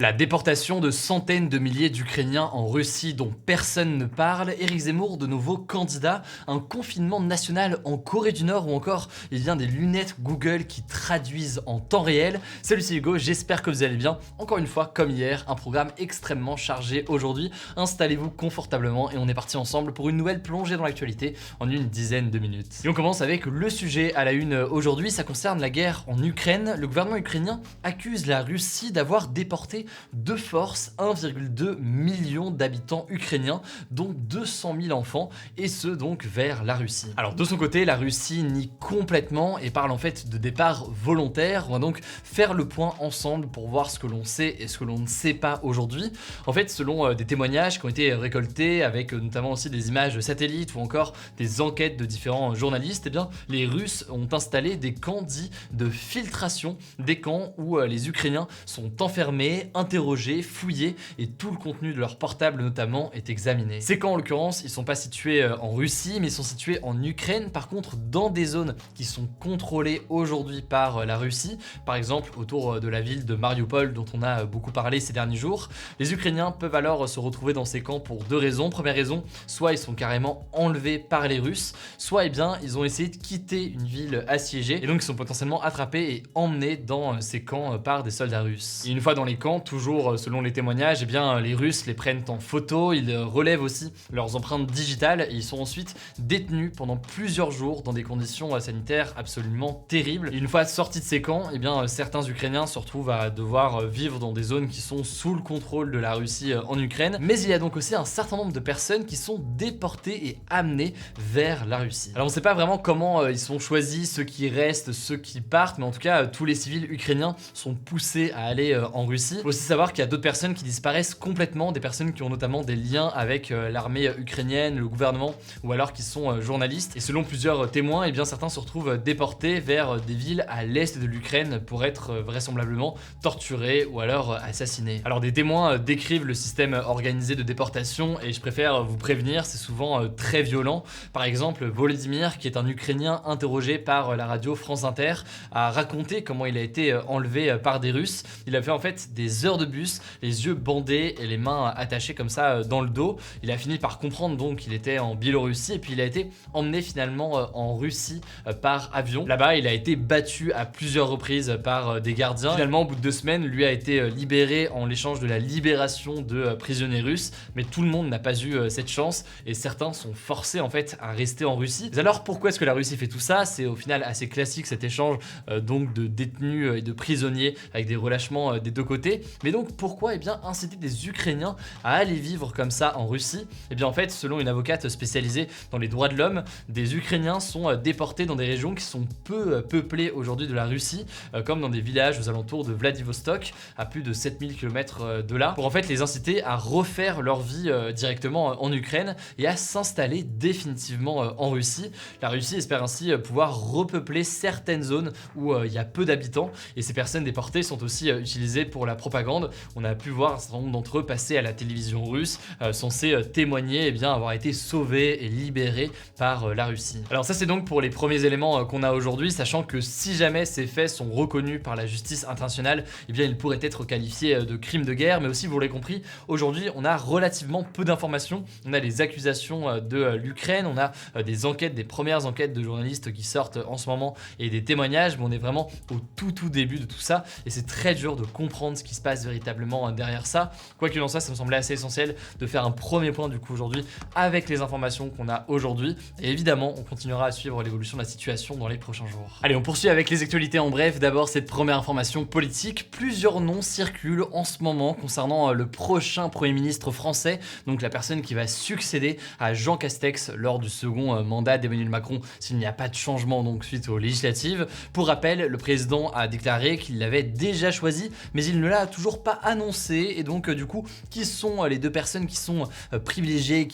La déportation de centaines de milliers d'Ukrainiens en Russie dont personne ne parle, Éric Zemmour de nouveau candidat, un confinement national en Corée du Nord ou encore il y a des lunettes Google qui traduisent en temps réel. Salut, c'est Hugo, j'espère que vous allez bien. Encore une fois, comme hier, un programme extrêmement chargé aujourd'hui. Installez-vous confortablement et on est parti ensemble pour une nouvelle plongée dans l'actualité en une dizaine de minutes. Et on commence avec le sujet à la une aujourd'hui, ça concerne la guerre en Ukraine. Le gouvernement ukrainien accuse la Russie d'avoir déporté de force 1,2 million d'habitants ukrainiens, dont 200 000 enfants, et ce donc vers la Russie. Alors de son côté, la Russie nie complètement et parle en fait de départ volontaire. On va donc faire le point ensemble pour voir ce que l'on sait et ce que l'on ne sait pas aujourd'hui. En fait, selon des témoignages qui ont été récoltés avec notamment aussi des images satellites ou encore des enquêtes de différents journalistes, eh bien, les Russes ont installé des camps dits de filtration, des camps où les Ukrainiens sont enfermés, interrogés, fouillés et tout le contenu de leur portable notamment est examiné. Ces camps en l'occurrence, ils sont pas situés en Russie mais ils sont situés en Ukraine, par contre dans des zones qui sont contrôlées aujourd'hui par la Russie, par exemple autour de la ville de Mariupol dont on a beaucoup parlé ces derniers jours. Les Ukrainiens peuvent alors se retrouver dans ces camps pour deux raisons. Première raison, soit ils sont carrément enlevés par les Russes, soit eh bien ils ont essayé de quitter une ville assiégée et donc ils sont potentiellement attrapés et emmenés dans ces camps par des soldats russes. Et une fois dans les camps, toujours selon les témoignages, eh bien, les Russes les prennent en photo, ils relèvent aussi leurs empreintes digitales et ils sont ensuite détenus pendant plusieurs jours dans des conditions sanitaires absolument terribles. Et une fois sortis de ces camps, eh bien, certains Ukrainiens se retrouvent à devoir vivre dans des zones qui sont sous le contrôle de la Russie en Ukraine. Mais il y a donc aussi un certain nombre de personnes qui sont déportées et amenées vers la Russie. Alors on ne sait pas vraiment comment ils sont choisis, ceux qui restent, ceux qui partent, mais en tout cas tous les civils ukrainiens sont poussés à aller en Russie. Il faut aussi savoir qu'il y a d'autres personnes qui disparaissent complètement, des personnes qui ont notamment des liens avec l'armée ukrainienne, le gouvernement, ou alors qui sont journalistes. Et selon plusieurs témoins, eh bien, certains se retrouvent déportés vers des villes à l'est de l'Ukraine pour être vraisemblablement torturés ou alors assassinés. Alors des témoins décrivent le système organisé de déportation et je préfère vous prévenir, c'est souvent très violent. Par exemple, Volodymyr, qui est un Ukrainien interrogé par la radio France Inter, a raconté comment il a été enlevé par des Russes. Il a fait en fait des heures de bus, les yeux bandés et les mains attachées comme ça dans le dos. Il a fini par comprendre donc qu'il était en Biélorussie et puis il a été emmené finalement en Russie par avion. Là-bas, il a été battu à plusieurs reprises par des gardiens. Finalement, au bout de 2 semaines, lui a été libéré en l'échange de la libération de prisonniers russes. Mais tout le monde n'a pas eu cette chance et certains sont forcés en fait à rester en Russie. Mais alors pourquoi est-ce que la Russie fait tout ça? C'est au final assez classique cet échange donc de détenus et de prisonniers avec des relâchements des deux côtés. Mais donc pourquoi bien inciter des Ukrainiens à aller vivre comme ça en Russie? Et bien en fait, selon une avocate spécialisée dans les droits de l'homme, des Ukrainiens sont déportés dans des régions qui sont peu peuplées aujourd'hui de la Russie, comme dans des villages aux alentours de Vladivostok, à plus de 7000 km de là, pour en fait les inciter à refaire leur vie directement en Ukraine et à s'installer définitivement en Russie. La Russie espère ainsi pouvoir repeupler certaines zones où il y a peu d'habitants et ces personnes déportées sont aussi utilisées pour la propagande. On a pu voir un certain nombre d'entre eux passer à la télévision russe, censés témoigner eh bien, avoir été sauvés et libérés par la Russie. Alors ça c'est donc pour les premiers éléments qu'on a aujourd'hui, sachant que si jamais ces faits sont reconnus par la justice internationale, eh bien ils pourraient être qualifiés de crimes de guerre, mais aussi vous l'avez compris, aujourd'hui on a relativement peu d'informations. On a les accusations de l'Ukraine, on a des enquêtes, des premières enquêtes de journalistes qui sortent en ce moment et des témoignages, mais on est vraiment au tout début de tout ça et c'est très dur de comprendre ce qui se passe véritablement derrière ça. Quoi qu'il en soit, ça me semblait assez essentiel de faire un premier point du coup aujourd'hui avec les informations qu'on a aujourd'hui et évidemment on continuera à suivre l'évolution de la situation dans les prochains jours. Allez, on poursuit avec les actualités en bref. D'abord cette première information politique, plusieurs noms circulent en ce moment concernant le prochain Premier ministre français, donc la personne qui va succéder à Jean Castex lors du second mandat d'Emmanuel Macron s'il n'y a pas de changement donc suite aux législatives. Pour rappel, le président a déclaré qu'il l'avait déjà choisi mais il ne l'a toujours pas annoncé et donc du coup qui sont les deux personnes qui sont privilégiées,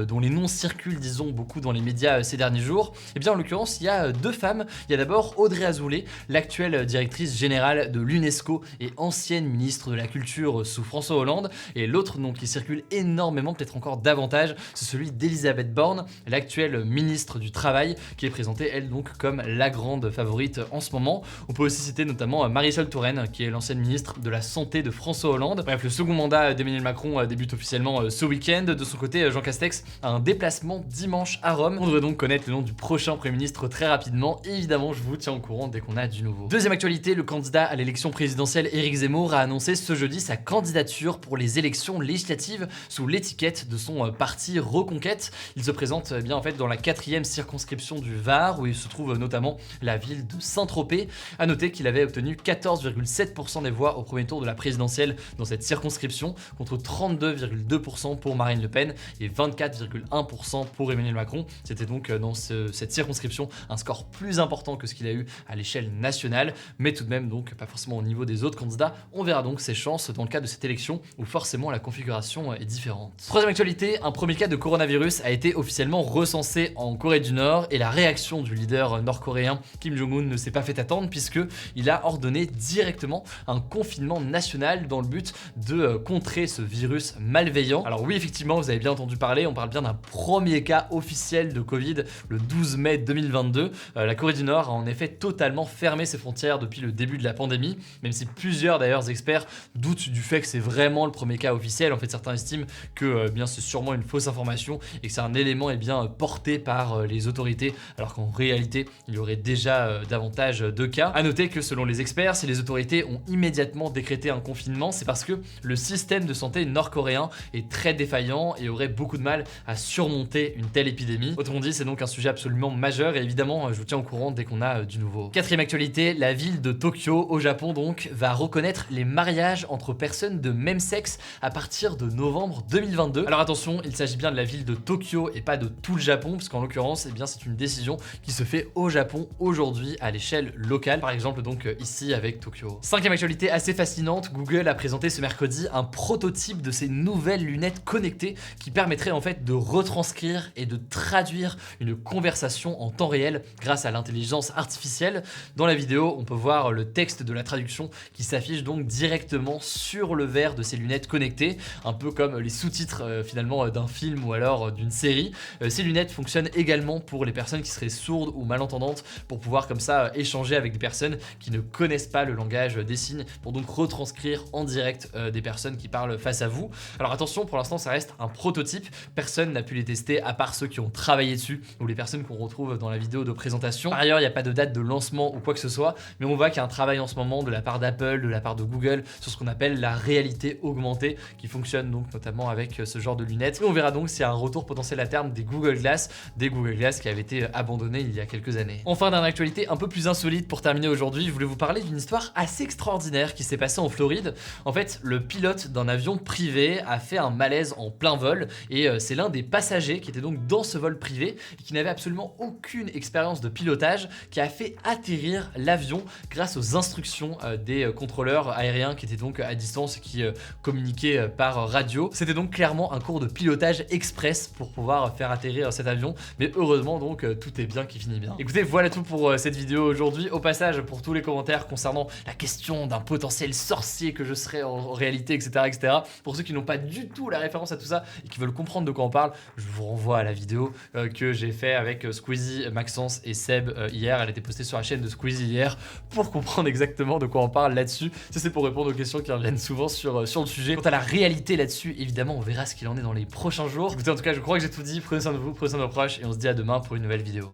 dont les noms circulent disons beaucoup dans les médias ces derniers jours? Et bien en l'occurrence il y a deux femmes. Il y a d'abord Audrey Azoulay, l'actuelle directrice générale de l'UNESCO et ancienne ministre de la Culture sous François Hollande, et l'autre nom qui circule énormément, peut-être encore davantage, c'est celui d'Elisabeth Borne, l'actuelle ministre du Travail, qui est présentée elle donc comme la grande favorite en ce moment. On peut aussi citer notamment Marisol Touraine qui est l'ancienne ministre de la Santé santé de François Hollande. Bref, le second mandat d'Emmanuel Macron débute officiellement ce week-end. De son côté, Jean Castex a un déplacement dimanche à Rome. On devrait donc connaître le nom du prochain Premier ministre très rapidement. Et évidemment, je vous tiens au courant dès qu'on a du nouveau. Deuxième actualité, le candidat à l'élection présidentielle Éric Zemmour a annoncé ce jeudi sa candidature pour les élections législatives sous l'étiquette de son parti Reconquête. Il se présente bien en fait dans la 4e circonscription du Var où il se trouve notamment la ville de Saint-Tropez. A noter qu'il avait obtenu 14,7% des voix au premier tour de la présidentielle dans cette circonscription contre 32,2% pour Marine Le Pen et 24,1% pour Emmanuel Macron. C'était donc dans cette circonscription un score plus important que ce qu'il a eu à l'échelle nationale, mais tout de même donc pas forcément au niveau des autres candidats. On verra donc ses chances dans le cadre de cette élection où forcément la configuration est différente. Troisième actualité, un premier cas de coronavirus a été officiellement recensé en Corée du Nord et la réaction du leader nord-coréen Kim Jong-un ne s'est pas fait attendre puisque il a ordonné directement un confinement national dans le but de contrer ce virus malveillant. Alors oui, effectivement, vous avez bien entendu parler, on parle bien d'un premier cas officiel de Covid le 12 mai 2022. La Corée du Nord a en effet totalement fermé ses frontières depuis le début de la pandémie, même si plusieurs d'ailleurs experts doutent du fait que c'est vraiment le premier cas officiel. En fait, certains estiment que bien c'est sûrement une fausse information et que c'est un élément porté par les autorités, alors qu'en réalité, il y aurait déjà davantage de cas. A noter que selon les experts, si les autorités ont immédiatement décrété un confinement, c'est parce que le système de santé nord-coréen est très défaillant et aurait beaucoup de mal à surmonter une telle épidémie. Autrement dit, c'est donc un sujet absolument majeur et évidemment, je vous tiens au courant dès qu'on a du nouveau. Quatrième actualité, la ville de Tokyo, au Japon donc, va reconnaître les mariages entre personnes de même sexe à partir de novembre 2022. Alors attention, il s'agit bien de la ville de Tokyo et pas de tout le Japon, parce qu'en l'occurrence, eh bien, c'est une décision qui se fait au Japon aujourd'hui à l'échelle locale, par exemple donc ici avec Tokyo. Cinquième actualité assez fascinante, Google a présenté ce mercredi un prototype de ces nouvelles lunettes connectées qui permettraient en fait de retranscrire et de traduire une conversation en temps réel grâce à l'intelligence artificielle. Dans la vidéo, on peut voir le texte de la traduction qui s'affiche donc directement sur le verre de ces lunettes connectées, un peu comme les sous-titres finalement d'un film ou alors d'une série. Ces lunettes fonctionnent également pour les personnes qui seraient sourdes ou malentendantes pour pouvoir comme ça échanger avec des personnes qui ne connaissent pas le langage des signes pour donc retranscrire en direct des personnes qui parlent face à vous. Alors attention, pour l'instant ça reste un prototype, personne n'a pu les tester à part ceux qui ont travaillé dessus ou les personnes qu'on retrouve dans la vidéo de présentation. Par ailleurs, il n'y a pas de date de lancement ou quoi que ce soit, mais on voit qu'il y a un travail en ce moment de la part d'Apple, de la part de Google sur ce qu'on appelle la réalité augmentée qui fonctionne donc notamment avec ce genre de lunettes. Et on verra donc s'il y a un retour potentiel à terme des Google Glass qui avaient été abandonnés il y a quelques années. Enfin, dernière actualité un peu plus insolite pour terminer aujourd'hui, je voulais vous parler d'une histoire assez extraordinaire qui s'est passée en Floride. En fait, le pilote d'un avion privé a fait un malaise en plein vol et c'est l'un des passagers qui était donc dans ce vol privé et qui n'avait absolument aucune expérience de pilotage qui a fait atterrir l'avion grâce aux instructions des contrôleurs aériens qui étaient donc à distance et qui communiquaient par radio. C'était donc clairement un cours de pilotage express pour pouvoir faire atterrir cet avion, mais heureusement donc tout est bien qui finit bien. Écoutez, voilà tout pour cette vidéo aujourd'hui. Au passage, pour tous les commentaires concernant la question d'un potentiel sorcier que je serais en réalité, etc., pour ceux qui n'ont pas du tout la référence à tout ça et qui veulent comprendre de quoi on parle, je vous renvoie à la vidéo que j'ai fait avec Squeezie, Maxence et Seb hier. Elle a été postée sur la chaîne de Squeezie hier pour comprendre exactement de quoi on parle là-dessus. Ça, c'est pour répondre aux questions qui reviennent souvent sur le sujet. Quant à la réalité là-dessus, évidemment, on verra ce qu'il en est dans les prochains jours. Écoutez, en tout cas, je crois que j'ai tout dit. Prenez soin de vous, prenez soin de vos proches et on se dit à demain pour une nouvelle vidéo.